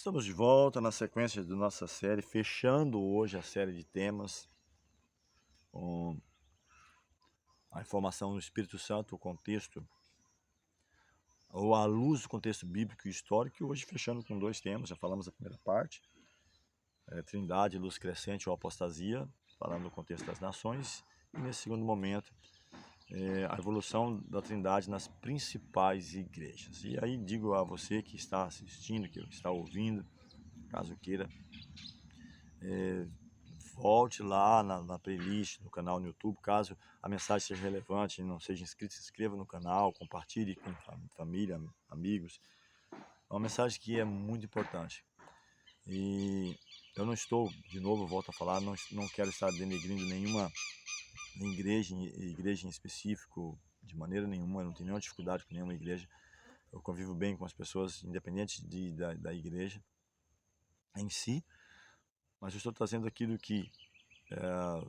Estamos de volta na sequência da nossa série, fechando hoje a série de temas com a informação do Espírito Santo, o contexto, ou à luz do contexto bíblico e histórico, e hoje fechando com 2 temas. Já falamos a primeira parte, Trindade, luz crescente ou apostasia, falando do contexto das nações, e nesse segundo momento, a evolução da Trindade nas principais igrejas. E aí digo a você que está assistindo, que está ouvindo, caso queira, volte lá na playlist, no canal no YouTube, caso a mensagem seja relevante e não seja inscrito, se inscreva no canal, compartilhe com família, amigos. É uma mensagem que é muito importante. E eu não estou, de novo, eu volto a falar, não quero estar denegrindo nenhuma igreja em específico, de maneira nenhuma, eu não tenho nenhuma dificuldade com nenhuma igreja. Eu convivo bem com as pessoas, independente da igreja em si, mas eu estou trazendo aquilo que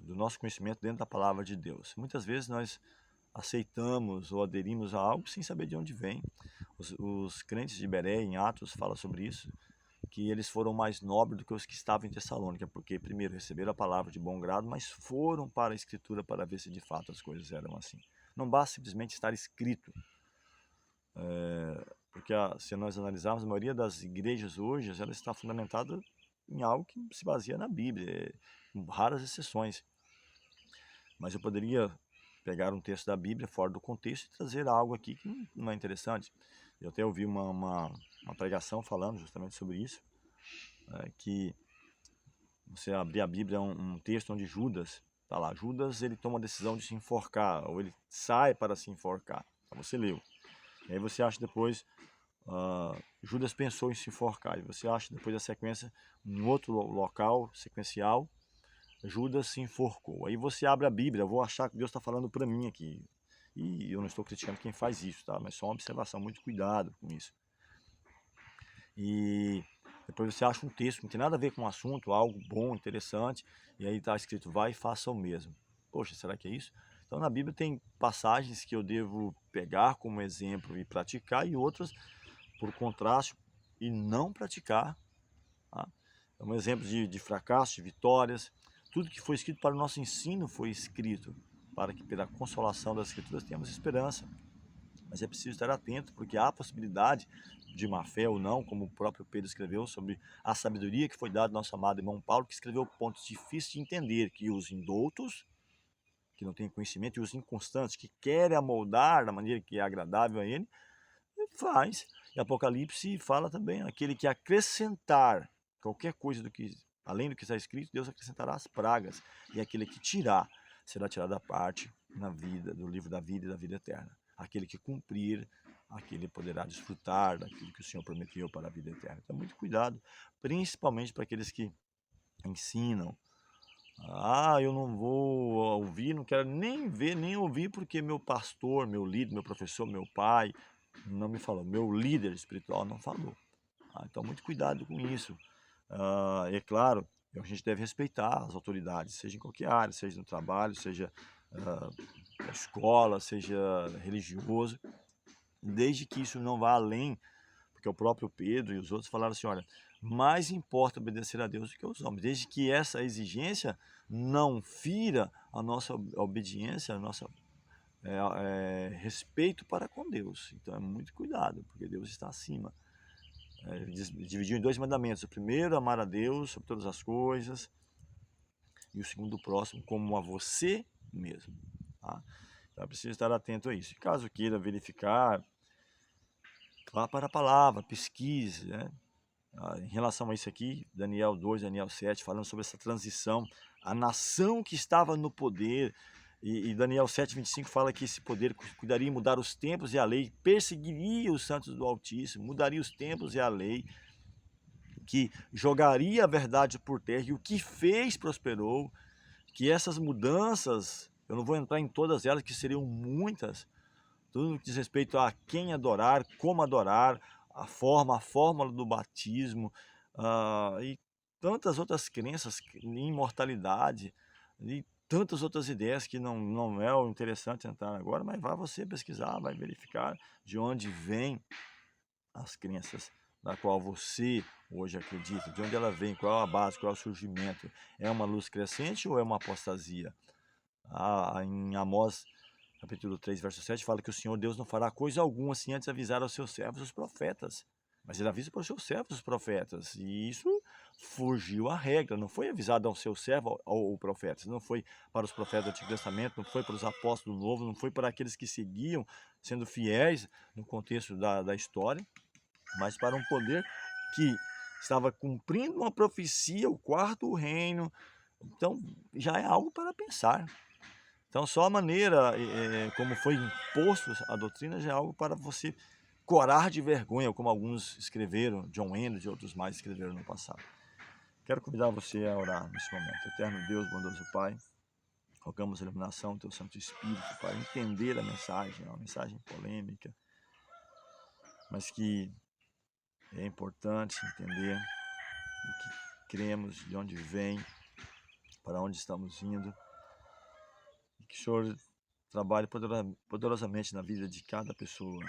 do nosso conhecimento dentro da palavra de Deus. Muitas vezes nós aceitamos ou aderimos a algo sem saber de onde vem. Os crentes de Beré, em Atos, falam sobre isso, que eles foram mais nobres do que os que estavam em Tessalônica, porque primeiro receberam a palavra de bom grado, mas foram para a Escritura para ver se de fato as coisas eram assim. Não basta simplesmente estar escrito, porque se nós analisarmos, a maioria das igrejas hoje, ela está fundamentada em algo que se baseia na Bíblia, com raras exceções. Mas eu poderia pegar um texto da Bíblia fora do contexto e trazer algo aqui que não é interessante. Eu até ouvi uma pregação falando justamente sobre isso, que você abrir a Bíblia, um texto onde Judas, tá lá, Judas ele toma a decisão de se enforcar, ou ele sai para se enforcar. Então você leu. E aí você acha depois, Judas pensou em se enforcar, e você acha depois da sequência, em outro local sequencial, Judas se enforcou. Aí você abre a Bíblia, eu vou achar que Deus está falando para mim aqui. E eu não estou criticando quem faz isso, tá? Mas só uma observação, muito cuidado com isso. E depois você acha um texto que não tem nada a ver com o assunto, algo bom, interessante, e aí está escrito, vai e faça o mesmo. Poxa, será que é isso? Então na Bíblia tem passagens que eu devo pegar como exemplo e praticar, e outras, por contraste, e não praticar. Tá? É um exemplo de fracasso, de vitórias. Tudo que foi escrito para o nosso ensino foi escrito para que pela consolação das Escrituras tenhamos esperança. Mas é preciso estar atento, porque há a possibilidade de má fé ou não, como o próprio Pedro escreveu sobre a sabedoria que foi dada ao nosso amado irmão Paulo, que escreveu pontos difíceis de entender, que os indoutos, que não têm conhecimento, e os inconstantes, que querem amoldar da maneira que é agradável a ele, faz. E Apocalipse fala também, aquele que acrescentar qualquer coisa do que, além do que está escrito, Deus acrescentará as pragas, e aquele que tirar, será tirado da parte na vida, do livro da vida e da vida eterna. Aquele que cumprir, aquele poderá desfrutar daquilo que o Senhor prometeu para a vida eterna. Então, muito cuidado, principalmente para aqueles que ensinam. Eu não vou ouvir, não quero nem ver, nem ouvir, porque meu pastor, meu líder, meu professor, meu pai não me falou, meu líder espiritual não falou. Então, muito cuidado com isso. É claro, a gente deve respeitar as autoridades, seja em qualquer área, seja no trabalho, seja na escola, seja religioso, desde que isso não vá além, porque o próprio Pedro e os outros falaram assim, olha, mais importa obedecer a Deus do que aos homens, desde que essa exigência não fira a nossa obediência, a nossa respeito para com Deus. Então é muito cuidado, porque Deus está acima. Ele dividiu em 2 mandamentos. O primeiro, amar a Deus sobre todas as coisas, e o segundo, o próximo, como a você mesmo. Tá? Então é preciso estar atento a isso. E caso queira verificar, vá para a palavra, pesquise, né? Em relação a isso aqui, Daniel 2, Daniel 7, falando sobre essa transição, a nação que estava no poder, e Daniel 7:25 fala que esse poder cuidaria em mudar os tempos e a lei, perseguiria os santos do Altíssimo, mudaria os tempos e a lei, que jogaria a verdade por terra, e o que fez prosperou, que essas mudanças, eu não vou entrar em todas elas, que seriam muitas, tudo que diz respeito a quem adorar, como adorar, a fórmula do batismo, e tantas outras crenças em imortalidade, e tantas outras ideias que não é o interessante entrar agora, mas vai você pesquisar, vai verificar de onde vêm as crenças da qual você hoje acredita? De onde ela vem? Qual é a base? Qual é o surgimento? É uma luz crescente ou é uma apostasia? Em Amós, capítulo 3, verso 7, fala que o Senhor Deus não fará coisa alguma sem antes avisar aos seus servos, os profetas. Mas ele avisa para os seus servos, os profetas. E isso fugiu à regra. Não foi avisado ao seu servo, ao profeta. Não foi para os profetas do Antigo Testamento, não foi para os apóstolos do Novo, não foi para aqueles que seguiam, sendo fiéis no contexto da história, mas para um poder que estava cumprindo uma profecia, o quarto reino. Então, já é algo para pensar. Então, só a maneira como foi imposto a doutrina já é algo para você corar de vergonha, como alguns escreveram, John Henry e outros mais escreveram no passado. Quero convidar você a orar nesse momento. Eterno Deus, bondoso Pai, rogamos a iluminação do Teu Santo Espírito para entender a mensagem, é uma mensagem polêmica, mas que é importante entender o que cremos, de onde vem, para onde estamos indo. E que o Senhor trabalhe poderosamente na vida de cada pessoa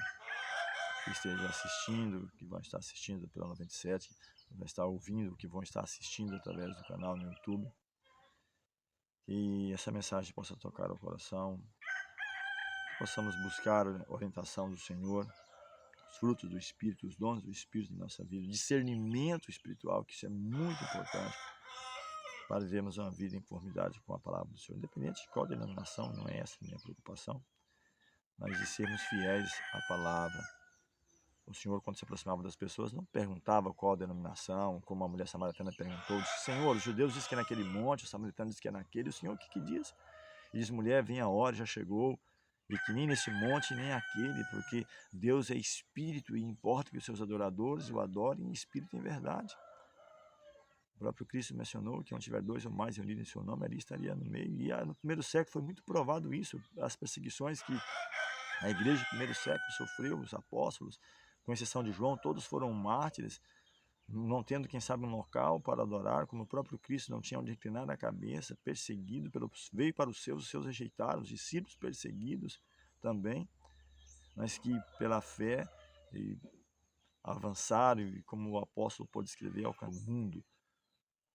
que esteja assistindo, que vai estar assistindo pela 97, que vai estar ouvindo, que vão estar assistindo através do canal no YouTube. Que essa mensagem possa tocar o coração, que possamos buscar a orientação do Senhor, os frutos do Espírito, os dons do Espírito em nossa vida, discernimento espiritual, que isso é muito importante para vivermos uma vida em conformidade com a palavra do Senhor, independente de qual denominação, não é essa a minha preocupação, mas de sermos fiéis à palavra. O Senhor, quando se aproximava das pessoas, não perguntava qual a denominação, como a mulher samaritana perguntou, disse: Senhor, os judeus dizem que é naquele monte, os samaritanos dizem que é naquele, o Senhor o que diz? E diz: mulher, vem a hora, já chegou, e que nem nesse monte, nem aquele, porque Deus é Espírito e importa que os seus adoradores o adorem em Espírito e em verdade. O próprio Cristo mencionou que onde tiver dois ou mais reunidos em seu nome, ali estaria no meio. E no primeiro século foi muito provado isso, as perseguições que a igreja do primeiro século sofreu, os apóstolos, com exceção de João, todos foram mártires, não tendo, quem sabe, um local para adorar, como o próprio Cristo não tinha onde reclinar a cabeça, perseguido, veio para os seus rejeitaram, os discípulos perseguidos também, mas que pela fé avançaram e, como o apóstolo pôde escrever, ao mundo,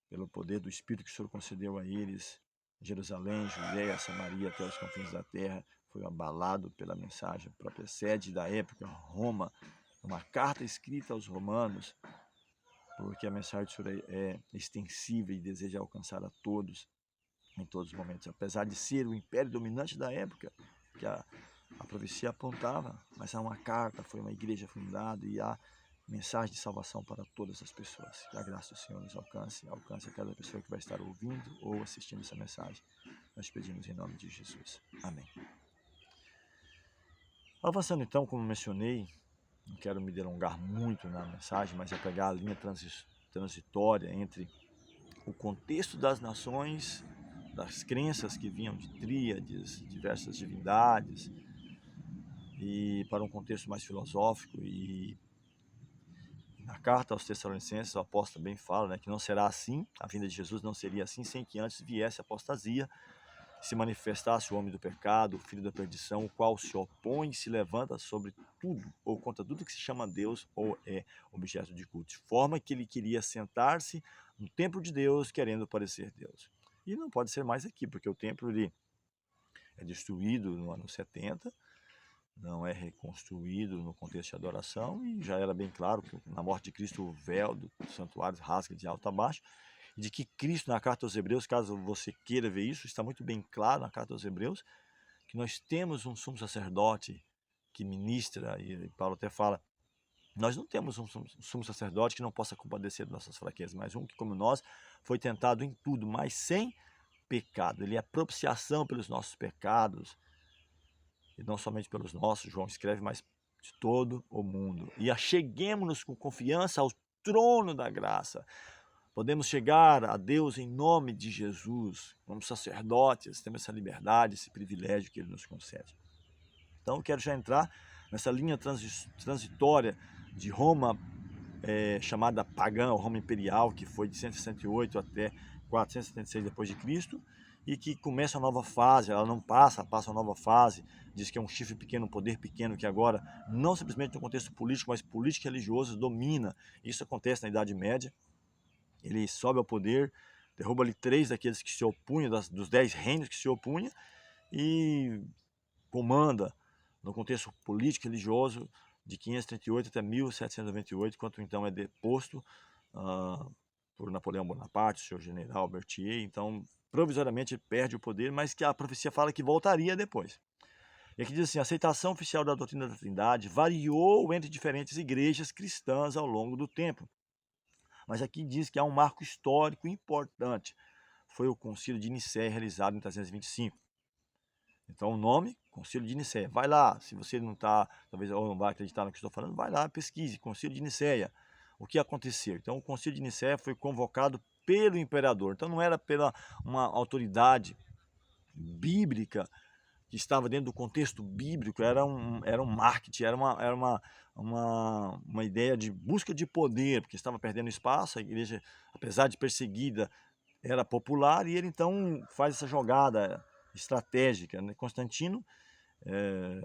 pelo poder do Espírito que o Senhor concedeu a eles, Jerusalém, Judéia, Samaria, até os confins da terra, foi abalado pela mensagem, a própria sede da época, Roma, uma carta escrita aos romanos, porque a mensagem do Senhor é extensiva e deseja alcançar a todos, em todos os momentos, apesar de ser o império dominante da época, que a profecia apontava, mas há uma carta, foi uma igreja fundada e há mensagem de salvação para todas as pessoas. Que a graça do Senhor nos alcance a cada pessoa que vai estar ouvindo ou assistindo essa mensagem. Nós pedimos em nome de Jesus. Amém. Avançando então, como mencionei, não quero me delongar muito na mensagem, mas é pegar a linha transitória entre o contexto das nações, das crenças que vinham de tríades, diversas divindades, e para um contexto mais filosófico. E na carta aos Tessalonicenses, o apóstolo também fala, que não será assim, a vinda de Jesus não seria assim, sem que antes viesse a apostasia, se manifestasse o homem do pecado, o filho da perdição, o qual se opõe e se levanta sobre tudo, ou contra tudo que se chama Deus ou é objeto de culto, de forma que ele queria sentar-se no templo de Deus, querendo parecer Deus. E não pode ser mais aqui, porque o templo ele é destruído no ano 70, não é reconstruído no contexto de adoração, e já era bem claro que na morte de Cristo o véu do santuário rasga de alto a baixo, e de que Cristo, na carta aos Hebreus, caso você queira ver isso, está muito bem claro na carta aos Hebreus, que nós temos um sumo sacerdote que ministra, e Paulo até fala, nós não temos um sumo sacerdote que não possa compadecer das nossas fraquezas, mas um que, como nós, foi tentado em tudo, mas sem pecado. Ele é propiciação pelos nossos pecados, e não somente pelos nossos, João escreve, mas de todo o mundo. E acheguemos-nos com confiança ao trono da graça. Podemos chegar a Deus em nome de Jesus, como sacerdotes, temos essa liberdade, esse privilégio que Ele nos concede. Então eu quero já entrar nessa linha transitória de Roma, chamada pagã, ou Roma imperial, que foi de 168 até 476 depois de Cristo, e que começa uma nova fase, ela não passa uma nova fase, diz que é um chifre pequeno, um poder pequeno, que agora, não simplesmente no contexto político, mas político e religioso, domina. Isso acontece na Idade Média, ele sobe ao poder, derruba ali 3 daqueles que se opunham, dos 10 reinos que se opunham, e comanda no contexto político e religioso de 538 até 1798, quando então é deposto por Napoleão Bonaparte, seu general Berthier. Então, provisoriamente ele perde o poder, mas que a profecia fala que voltaria depois. E aqui diz assim: a aceitação oficial da doutrina da Trindade variou entre diferentes igrejas cristãs ao longo do tempo. Mas aqui diz que há um marco histórico importante. Foi o Concílio de Nicéia, realizado em 325. Então, o nome, Concílio de Nicéia. Vai lá, se você não está, talvez, ou não vai acreditar no que estou falando, vai lá, pesquise, Concílio de Nicéia. O que aconteceu? Então, o Concílio de Nicéia foi convocado pelo imperador. Então, não era pela uma autoridade bíblica que estava dentro do contexto bíblico, era um marketing, era uma ideia de busca de poder, porque estava perdendo espaço, a igreja, apesar de perseguida, era popular, e ele então faz essa jogada estratégica, né? Constantino,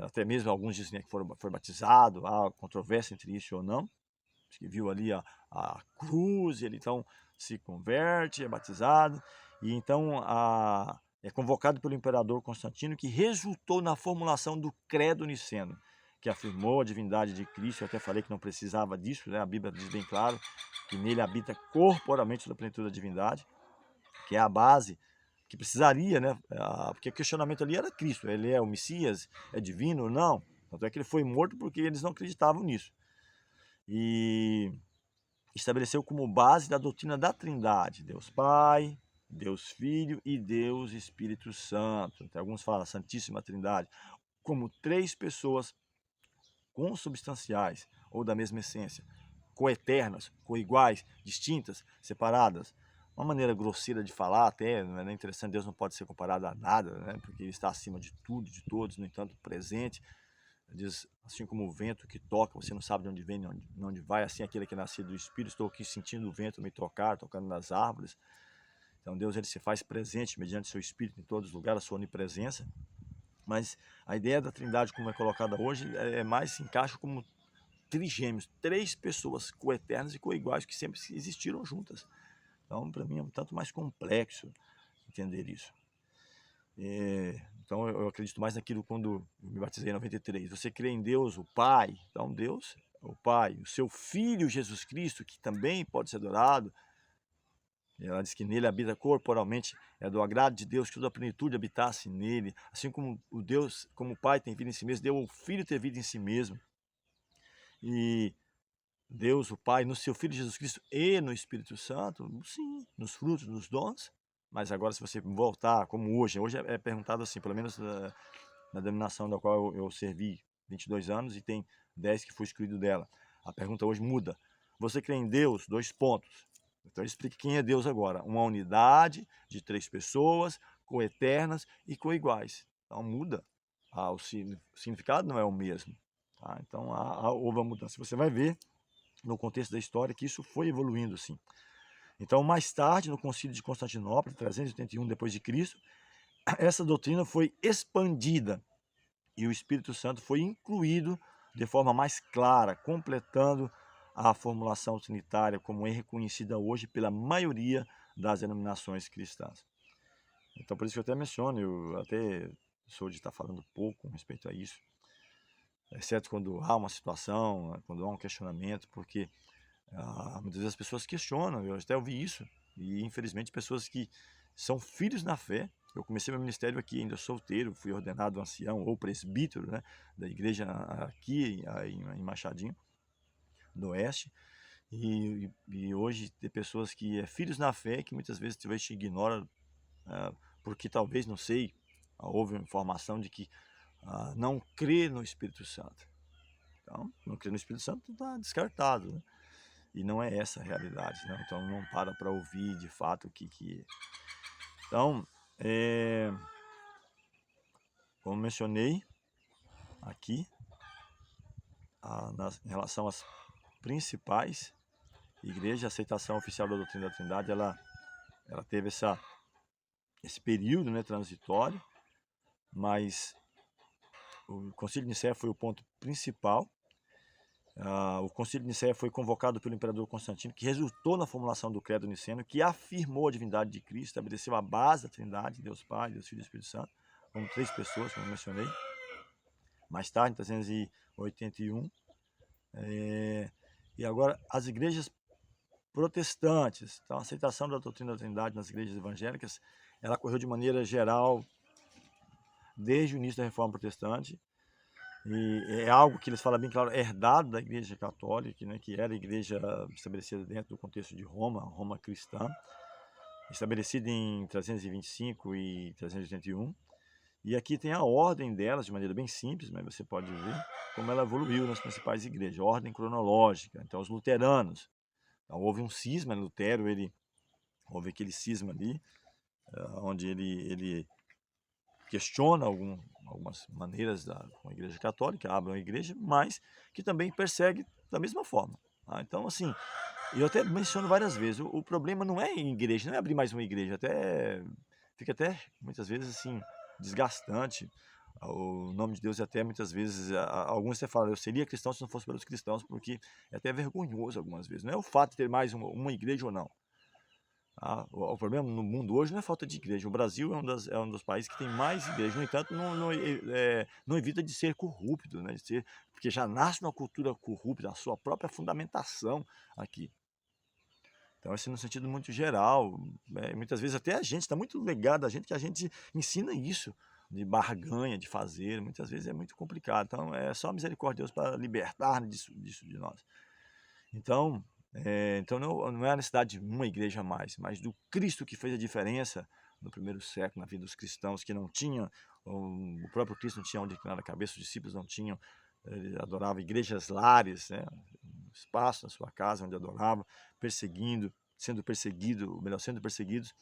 até mesmo alguns dizem que foi batizado, há controvérsia entre isso ou não, que viu ali a cruz, ele então se converte, é batizado, e então é convocado pelo imperador Constantino, que resultou na formulação do Credo Niceno, que afirmou a divindade de Cristo. Eu até falei que não precisava disso, né? A Bíblia diz bem claro que nele habita corporalmente a plenitude da divindade, que é a base que precisaria, né? Porque o questionamento ali era Cristo, ele é o Messias, é divino ou não? Tanto é que ele foi morto porque eles não acreditavam nisso. E estabeleceu como base da doutrina da Trindade, Deus Pai, Deus Filho e Deus Espírito Santo. Então, alguns falam Santíssima Trindade, como 3 pessoas consubstanciais ou da mesma essência, coeternas, coiguais, distintas, separadas. Uma maneira grosseira de falar até, não é interessante, Deus não pode ser comparado a nada, né? Porque ele está acima de tudo, de todos, no entanto, presente. Diz, assim como o vento que toca, você não sabe de onde vem, de onde vai, assim aquele que é nascido do Espírito, estou aqui sentindo o vento me tocar, tocando nas árvores. Então Deus, ele se faz presente mediante seu Espírito em todos os lugares, a sua onipresença. Mas a ideia da Trindade, como é colocada hoje, mais se encaixa como trigêmeos, 3 pessoas coeternas e coiguais que sempre existiram juntas. Então, para mim, é um tanto mais complexo entender isso. Então, eu acredito mais naquilo quando eu me batizei em 93. Você crê em Deus, o Pai. Então, Deus, o Pai, o seu Filho Jesus Cristo, que também pode ser adorado. Ela diz que nele habita corporalmente, é do agrado de Deus que toda a plenitude habitasse nele. Assim como o Deus, como o Pai tem vida em si mesmo, deu ao Filho ter vida em si mesmo. E Deus, o Pai, no seu Filho Jesus Cristo e no Espírito Santo, sim, nos frutos, nos dons. Mas agora, se você voltar, como hoje é perguntado assim, pelo menos na denominação da qual eu servi 22 anos e tem 10 que fui excluído dela. A pergunta hoje muda. Você crê em Deus? 2 pontos. Então ele explica quem é Deus agora. Uma unidade de 3 pessoas, coeternas e coiguais. Então muda. O significado não é o mesmo. Tá? Então houve uma mudança. Você vai ver no contexto da história que isso foi evoluindo, sim. Então, mais tarde, no Concílio de Constantinopla, 381 d.C., essa doutrina foi expandida e o Espírito Santo foi incluído de forma mais clara, completando a formulação trinitária como é reconhecida hoje pela maioria das denominações cristãs. Então, por isso que eu até menciono, eu até sou de estar falando pouco com respeito a isso, exceto quando há uma situação, quando há um questionamento, porque muitas vezes as pessoas questionam, eu até ouvi isso, e infelizmente pessoas que são filhos na fé. Eu comecei meu ministério aqui ainda solteiro, fui ordenado ancião ou presbítero, né, da igreja aqui em Machadinho, do Oeste, e hoje tem pessoas que filhos na fé, que muitas vezes talvez te ignoram, porque talvez, não sei, houve uma informação de que não crê no Espírito Santo. Então, não crê no Espírito Santo está descartado, né? E não é essa a realidade, né? Então não para ouvir de fato o que. Então, como mencionei aqui, em relação às principais igrejas, a aceitação oficial da doutrina da Trindade, ela teve essa esse período, né, transitório, mas o Concílio de Nicéia foi o ponto principal. O Concílio de Nicéia foi convocado pelo imperador Constantino, que resultou na formulação do Credo Niceno, que afirmou a divindade de Cristo, estabeleceu a base da Trindade, Deus Pai, Deus Filho e Espírito Santo, como 3 pessoas, como eu mencionei. Mais tarde, em 381. E agora, as igrejas protestantes, então a aceitação da doutrina da Trindade nas igrejas evangélicas, ela ocorreu de maneira geral desde o início da Reforma Protestante, e é algo que eles falam bem claro, herdado da Igreja Católica, né, que era a igreja estabelecida dentro do contexto de Roma, Roma cristã, estabelecida em 325 e 381. E aqui tem a ordem delas, de maneira bem simples, mas você pode ver como ela evoluiu nas principais igrejas, ordem cronológica. Então, os luteranos, então, houve um cisma, Lutero, houve aquele cisma ali, onde ele questiona algumas maneiras da Igreja Católica, abre uma igreja, mas que também persegue da mesma forma. Tá? Então, assim, eu até menciono várias vezes, o problema não é em igreja, não é abrir mais uma igreja, fica até muitas vezes assim desgastante. O nome de Deus é até muitas vezes, alguns até falam, eu seria cristão se não fosse pelos cristãos, porque é até vergonhoso algumas vezes. Não é o fato de ter mais uma igreja ou não. O problema no mundo hoje não é falta de igreja. O Brasil é um dos países que tem mais igrejas. No entanto, não evita de ser corrupto, né? Porque já nasce uma cultura corrupta, a sua própria fundamentação aqui. Então, assim, no sentido muito geral, muitas vezes até a gente está muito ligado a gente, que a gente ensina isso, de barganha, de fazer, muitas vezes é muito complicado. Então, é só misericórdia de Deus para libertar disso de nós. Então não é a necessidade de uma igreja a mais, mas do Cristo que fez a diferença no primeiro século, na vida dos cristãos, que não tinham, o próprio Cristo não tinha onde inclinar a cabeça, os discípulos não tinham, ele adorava igrejas lares, né? Um espaço na sua casa onde adorava, sendo perseguidos.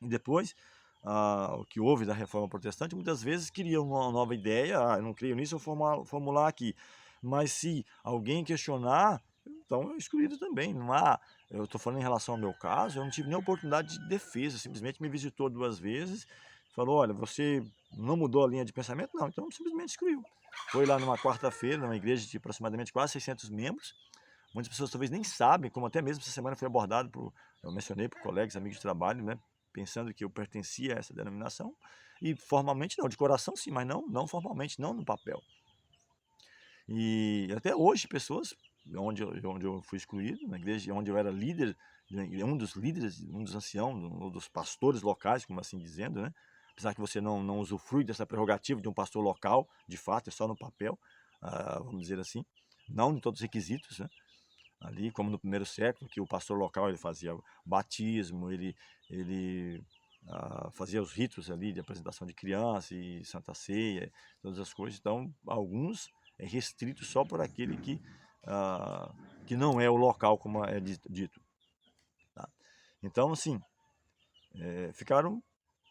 E depois, o que houve da Reforma Protestante, muitas vezes queriam uma nova ideia, eu não creio nisso, eu vou formular aqui. Mas se alguém questionar, então é excluído também. Não há, eu estou falando em relação ao meu caso, eu não tive nem oportunidade de defesa, simplesmente me visitou 2 vezes, falou, olha, você não mudou a linha de pensamento? Não, então simplesmente excluiu. Foi lá numa quarta-feira, numa igreja de aproximadamente quase 600 membros, muitas pessoas talvez nem sabem, como até mesmo essa semana foi abordado, eu mencionei por colegas, amigos de trabalho, né, pensando que eu pertencia a essa denominação, e formalmente não, de coração sim, mas não formalmente, não no papel. E até hoje, pessoas, onde eu fui excluído, na igreja onde eu era líder, um dos líderes, um dos anciãos, um dos pastores locais, como assim dizendo, né? Apesar que você não usufrui dessa prerrogativa de um pastor local, de fato, é só no papel, vamos dizer assim, não em todos os requisitos, né? Ali, como no primeiro século, que o pastor local ele fazia batismo, ele fazia os ritos ali de apresentação de criança e Santa Ceia, todas as coisas. Então, alguns é restrito só por aquele que não é o local, como é dito. Tá? Então, assim, ficaram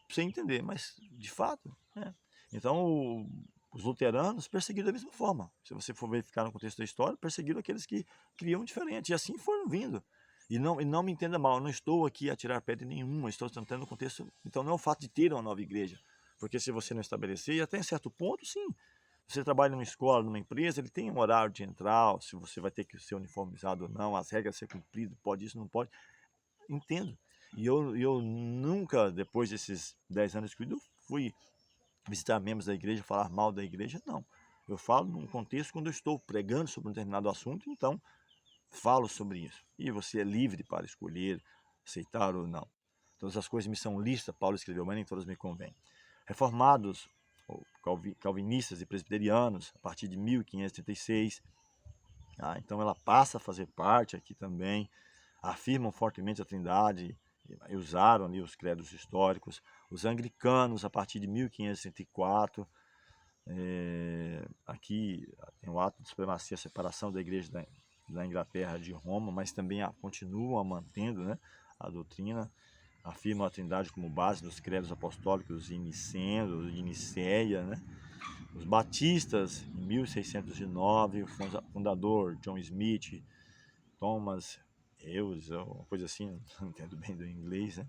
sem entender, mas de fato, né? Então, os luteranos perseguiram da mesma forma. Se você for verificar no contexto da história, perseguiram aqueles que criam diferente, e assim foram vindo. E não me entenda mal, eu não estou aqui a tirar pedra nenhuma, estou tentando no contexto. Então, não é o fato de ter uma nova igreja, porque se você não estabelecer, e até em certo ponto, sim, você trabalha numa escola, numa empresa, ele tem um horário de entrar, se você vai ter que ser uniformizado ou não, as regras ser cumpridas, pode isso, não pode. Entendo. E eu nunca, depois desses 10 anos que eu fui visitar membros da igreja, falar mal da igreja, não. Eu falo num contexto quando eu estou pregando sobre um determinado assunto, então falo sobre isso. E você é livre para escolher, aceitar ou não. Todas as coisas me são listas, Paulo escreveu, mas nem todas me convêm. Reformados, calvinistas e presbiterianos, a partir de 1536, então ela passa a fazer parte aqui também, afirmam fortemente a Trindade, e usaram ali os credos históricos. Os anglicanos, a partir de 1564, aqui tem o ato de supremacia, a separação da igreja da Inglaterra de Roma, mas também continuam mantendo, né, a doutrina, afirmam a Trindade como base dos credos apostólicos de Niceno, de Nicéia, né? Os batistas, em 1609, o fundador John Smith, Thomas Hughes, uma coisa assim, não entendo bem do inglês, né?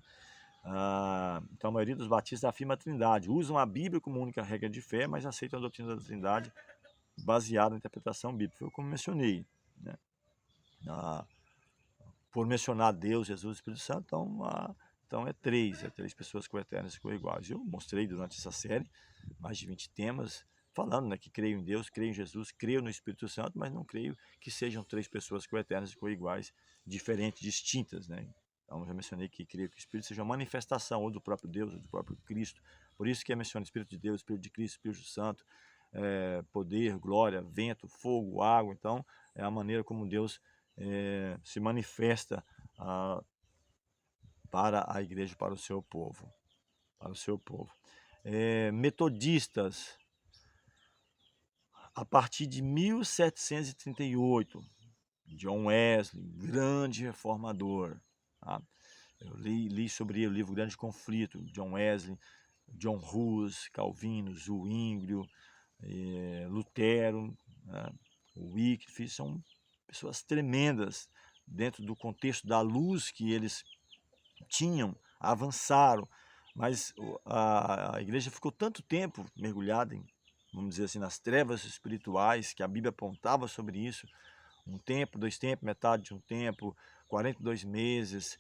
Então a maioria dos batistas afirma a Trindade, usam a Bíblia como única regra de fé, mas aceitam a doutrina da Trindade baseada na interpretação bíblica. Foi como mencionei, né? Por mencionar Deus, Jesus e Espírito Santo, então é três pessoas coeternas e coiguais. Eu mostrei durante essa série mais de 20 temas, falando, né, que creio em Deus, creio em Jesus, creio no Espírito Santo, mas não creio que sejam três pessoas coeternas e coiguais, diferentes, distintas, né? Então, já mencionei que creio que o Espírito seja uma manifestação ou do próprio Deus ou do próprio Cristo. Por isso que menciona Espírito de Deus, Espírito de Cristo, Espírito Santo, poder, glória, vento, fogo, água. Então, é a maneira como Deus se manifesta para a igreja, para o seu povo. Para o seu povo. Metodistas, a partir de 1738, John Wesley, grande reformador. Tá? Eu li sobre ele, o livro Grande Conflito, John Wesley, John Hus, Calvino, Zwinglio, Lutero, né? Wycliffe, são pessoas tremendas dentro do contexto da luz que eles tinham, avançaram, mas a igreja ficou tanto tempo mergulhada em, vamos dizer assim, nas trevas espirituais, que a Bíblia apontava sobre isso, um tempo, 2 tempos, metade de um tempo, 42 meses,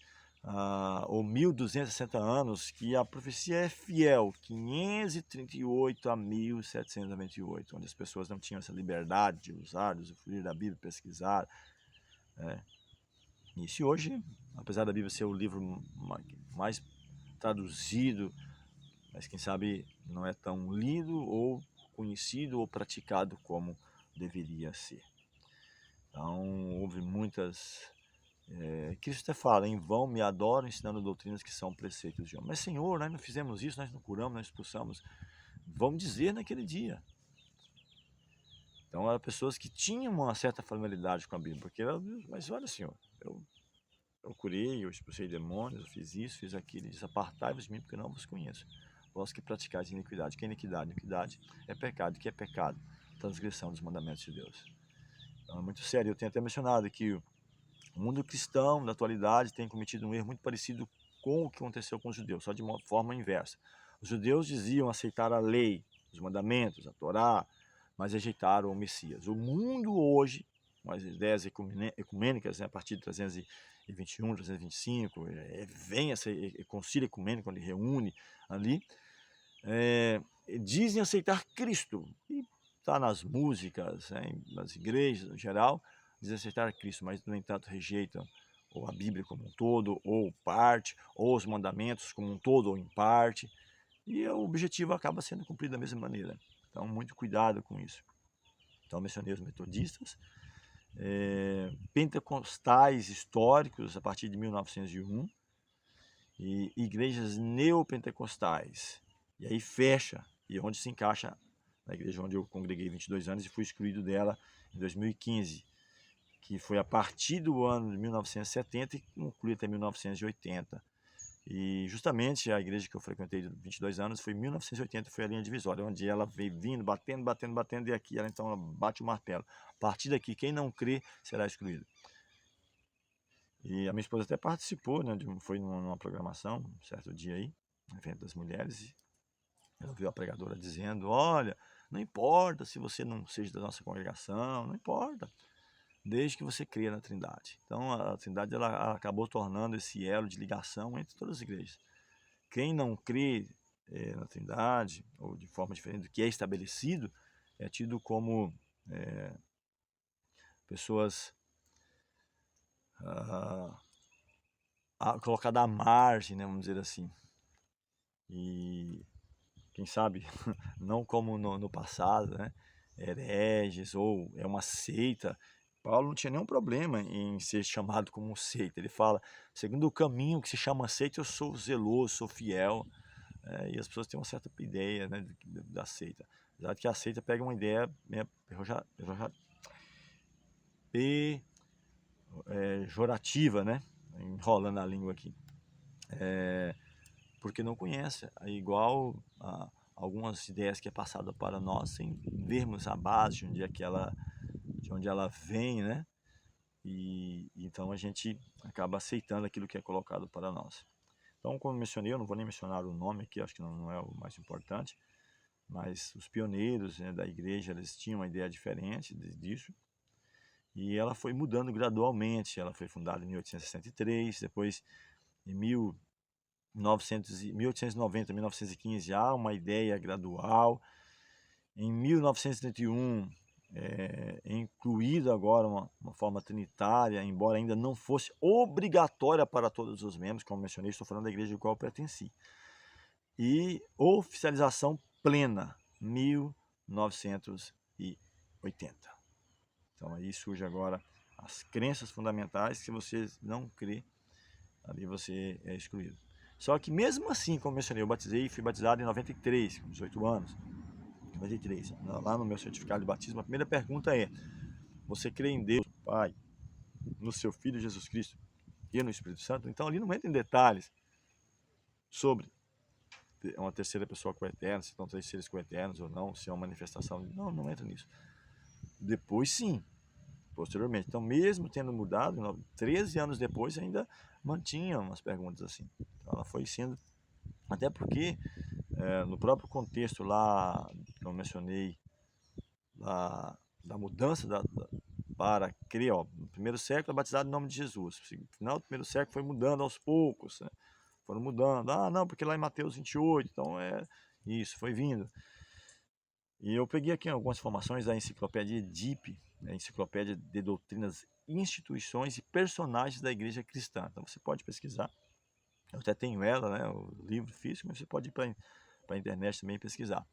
ou 1260 anos, que a profecia é fiel, 538 a 1798, onde as pessoas não tinham essa liberdade de usar, de usufruir da Bíblia, pesquisar. E se hoje, apesar da Bíblia ser o livro mais traduzido, mas quem sabe não é tão lido ou conhecido ou praticado como deveria ser. Então, houve muitas... Cristo até fala, em vão me adoram ensinando doutrinas que são preceitos de homem. Mas Senhor, nós não fizemos isso, nós não curamos, nós expulsamos. Vamos dizer naquele dia. Então eram pessoas que tinham uma certa familiaridade com a Bíblia, porque mas olha, Senhor, eu curei, eu expulsei demônios, eu fiz isso, fiz aquilo. Ele diz, apartai-vos de mim, porque eu não vos conheço. Vós que praticais iniquidade. Que é iniquidade? Iniquidade é pecado. O que é pecado? Transgressão dos mandamentos de Deus. Então é muito sério. Eu tenho até mencionado que o mundo cristão da atualidade tem cometido um erro muito parecido com o que aconteceu com os judeus, só de uma forma inversa. Os judeus diziam aceitar a lei, os mandamentos, a Torá, mas rejeitaram o Messias. O mundo hoje, com as ideias ecumênicas, né, a partir de 321, 325, vem esse concílio ecumênico, onde reúne ali, dizem aceitar Cristo, e está nas músicas, né, nas igrejas em geral, dizem aceitar Cristo, mas no entanto rejeitam ou a Bíblia como um todo, ou parte, ou os mandamentos como um todo, ou em parte, e o objetivo acaba sendo cumprido da mesma maneira. Então, muito cuidado com isso. Então, mencionei os metodistas, pentecostais históricos a partir de 1901, e igrejas neopentecostais. E aí fecha, e onde se encaixa na igreja onde eu congreguei 22 anos e fui excluído dela em 2015, que foi a partir do ano de 1970 e conclui até 1980. E justamente a igreja que eu frequentei 22 anos foi em 1980, foi a linha divisória, onde ela veio vindo, batendo, batendo, batendo, e aqui ela então ela bate o martelo. A partir daqui, quem não crê será excluído. E a minha esposa até participou, né, foi numa programação, um certo dia aí, um evento das mulheres, e ela viu a pregadora dizendo, olha, não importa se você não seja da nossa congregação, não importa, desde que você creia na Trindade. Então a Trindade ela acabou tornando esse elo de ligação entre todas as igrejas. Quem não crê na Trindade, ou de forma diferente do que é estabelecido, é tido como pessoas colocadas à margem, né, vamos dizer assim. E quem sabe, não como no passado, né, hereges, ou é uma seita. Paulo não tinha nenhum problema em ser chamado como seita. Ele fala, segundo o caminho que se chama seita, eu sou zeloso, sou fiel. E as pessoas têm uma certa ideia, né, da seita. Apesar de que a seita pega uma ideia pejorativa, né, enrolando a língua aqui. Porque não conhece. É igual a algumas ideias que é passada para nós sem vermos a base de onde ela vem, né? E então a gente acaba aceitando aquilo que é colocado para nós. Então, como eu mencionei, eu não vou nem mencionar o nome aqui, acho que não é o mais importante, mas os pioneiros, né, da igreja, eles tinham uma ideia diferente disso, e ela foi mudando gradualmente. Ela foi fundada em 1863, depois em 1890, 1915 há uma ideia gradual. Em 1971 é incluído agora uma forma trinitária, embora ainda não fosse obrigatória para todos os membros, como mencionei, estou falando da igreja a qual eu pertenci. E oficialização plena, 1980. Então aí surge agora as crenças fundamentais. Se você não crê, ali você é excluído. Só que mesmo assim, como mencionei, eu fui batizado em 93, com 18 anos. 93. Lá no meu certificado de batismo, a primeira pergunta é: você crê em Deus, Pai, no seu Filho Jesus Cristo e no Espírito Santo? Então ali não entra em detalhes sobre uma terceira pessoa coeterna, se estão três seres coeternos ou não, se é uma manifestação. Não entra nisso. Depois sim, posteriormente. Então, mesmo tendo mudado, 13 anos depois ainda mantinha umas perguntas assim. Então, ela foi sendo, até porque no próprio contexto lá que eu mencionei, da mudança para crer, no primeiro século é batizado em nome de Jesus. No final do primeiro século foi mudando aos poucos, né? Foram mudando. Não, porque lá em Mateus 28, então isso, foi vindo. E eu peguei aqui algumas informações da enciclopédia Edipe, a enciclopédia de doutrinas, instituições e personagens da igreja cristã. Então você pode pesquisar. Eu até tenho ela, né, o livro físico, mas você pode ir para a internet também pesquisar.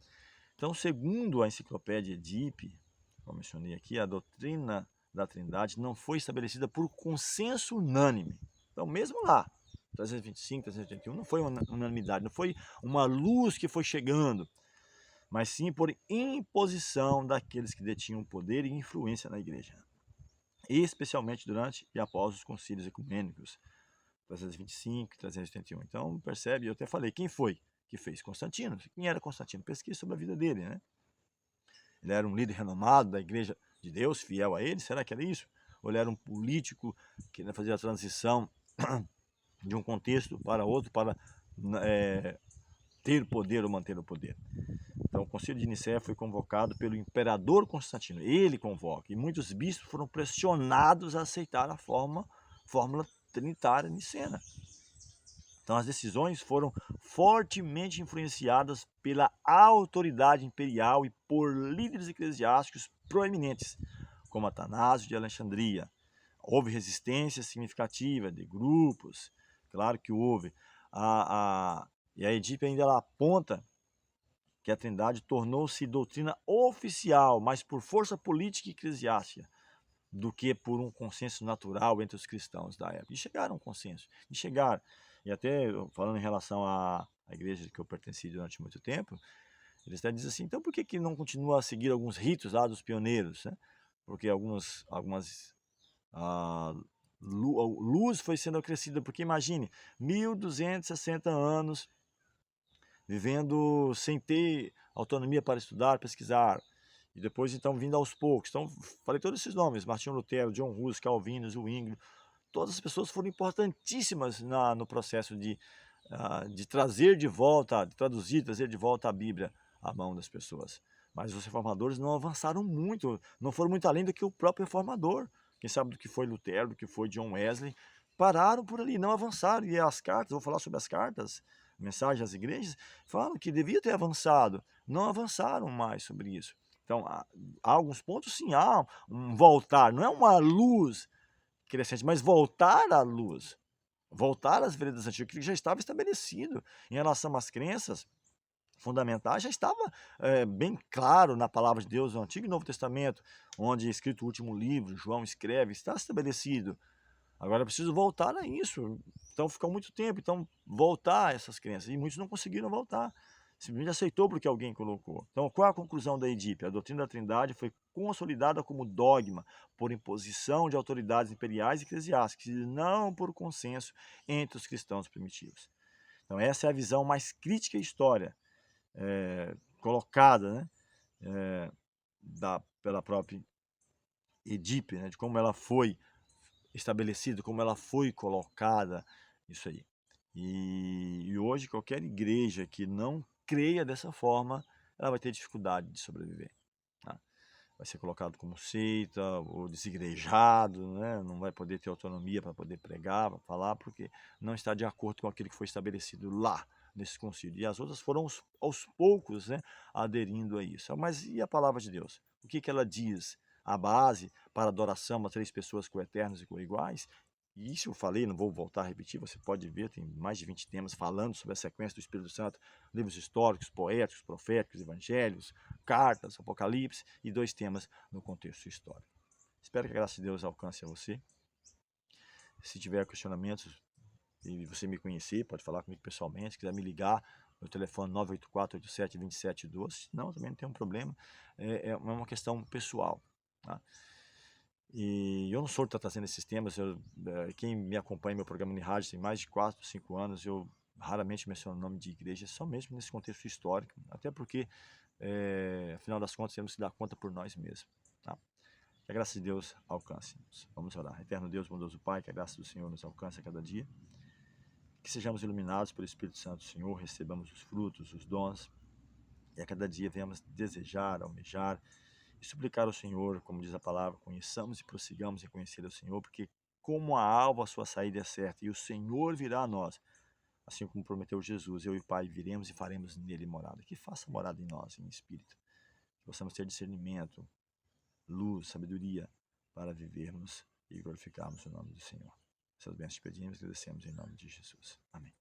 Então, segundo a enciclopédia Edipe, como mencionei aqui, a doutrina da Trindade não foi estabelecida por consenso unânime. Então, mesmo lá, 325, 381, não foi uma unanimidade, não foi uma luz que foi chegando, mas sim por imposição daqueles que detinham poder e influência na igreja, especialmente durante e após os concílios ecumênicos, 325 e 381. Então, percebe, eu até falei, quem foi que fez? Constantino. Quem era Constantino? Pesquisa sobre a vida dele, né? Ele era um líder renomado da igreja de Deus, fiel a ele, será que era isso? Ou ele era um político que fazia a transição de um contexto para outro, para ter poder ou manter o poder? Então, o Concílio de Nicéia foi convocado pelo imperador Constantino. Ele convoca. E muitos bispos foram pressionados a aceitar a fórmula trinitária nicena. Então, as decisões foram fortemente influenciadas pela autoridade imperial e por líderes eclesiásticos proeminentes, como Atanásio de Alexandria. Houve resistência significativa de grupos, claro que houve. E a Edipe ainda ela aponta que a Trindade tornou-se doutrina oficial, mas por força política e eclesiástica, do que por um consenso natural entre os cristãos da época. E chegaram a um consenso, e até falando em relação à igreja que eu pertenci durante muito tempo, eles até dizem assim, então por que não continua a seguir alguns ritos lá dos pioneiros, né? Porque algumas luz foi sendo acrescida, porque imagine, 1260 anos vivendo sem ter autonomia para estudar, pesquisar, e depois então vindo aos poucos. Então falei todos esses nomes, Martinho Lutero, John Hus, Calvino, Zwingli, todas as pessoas foram importantíssimas no processo de trazer de volta, de traduzir, trazer de volta a Bíblia à mão das pessoas. Mas os reformadores não avançaram muito, não foram muito além do que o próprio reformador. Quem sabe do que foi Lutero, do que foi John Wesley, pararam por ali, não avançaram. E as cartas, vou falar sobre as cartas, mensagens às igrejas, falam que devia ter avançado, não avançaram mais sobre isso. Então, há alguns pontos, sim, há um voltar, não é uma luz crescente, mas voltar à luz, voltar às veredas antigas, que já estava estabelecido em relação às crenças fundamentais, já estava bem claro na palavra de Deus, no Antigo e Novo Testamento, onde é escrito o último livro, João escreve, está estabelecido. Agora é preciso voltar a isso. Então ficou muito tempo, então voltar a essas crenças, e muitos não conseguiram voltar. Simplesmente aceitou porque alguém colocou. Então, qual é a conclusão da Edipe? A doutrina da Trindade foi consolidada como dogma por imposição de autoridades imperiais e eclesiásticas, e não por consenso entre os cristãos primitivos. Então, essa é a visão mais crítica à história, colocada, né, pela própria Edipe, né, de como ela foi estabelecida, como ela foi colocada, isso aí. E hoje qualquer igreja que não creia dessa forma, ela vai ter dificuldade de sobreviver, tá? Vai ser colocado como seita ou desigrejado, né? Não vai poder ter autonomia para poder pregar, para falar, porque não está de acordo com aquilo que foi estabelecido lá nesse concílio. E as outras foram aos poucos, né, aderindo a isso. Mas e a palavra de Deus? O que que ela diz? A base para adoração a três pessoas coeternos e coiguais? E isso eu falei, não vou voltar a repetir, você pode ver, tem mais de 20 temas falando sobre a sequência do Espírito Santo, livros históricos, poéticos, proféticos, evangelhos, cartas, Apocalipse e 2 temas no contexto histórico. Espero que a graça de Deus alcance a você. Se tiver questionamentos e você me conhecer, pode falar comigo pessoalmente. Se quiser me ligar, meu telefone 984-87-2712. Não, também não tem um problema. É uma questão pessoal, tá? E eu não sou de estar trazendo esses temas. Quem me acompanha no meu programa de rádio tem mais de 4, 5 anos. Eu raramente menciono o nome de igreja, só mesmo nesse contexto histórico. Até porque, afinal das contas, temos que dar conta por nós mesmos, tá? Que a graça de Deus alcance-nos. Vamos orar. Eterno Deus, bondoso Pai, que a graça do Senhor nos alcance a cada dia. Que sejamos iluminados pelo Espírito Santo do Senhor, recebamos os frutos, os dons, e a cada dia venhamos desejar, almejar e suplicar ao Senhor, como diz a palavra, conheçamos e prossigamos em conhecer o Senhor, porque como a alva a sua saída é certa, e o Senhor virá a nós, assim como prometeu Jesus, eu e o Pai viremos e faremos nele morada. Que faça morada em nós, em espírito. Que possamos ter discernimento, luz, sabedoria, para vivermos e glorificarmos o nome do Senhor. Essas bênçãos pedimos e agradecemos em nome de Jesus. Amém.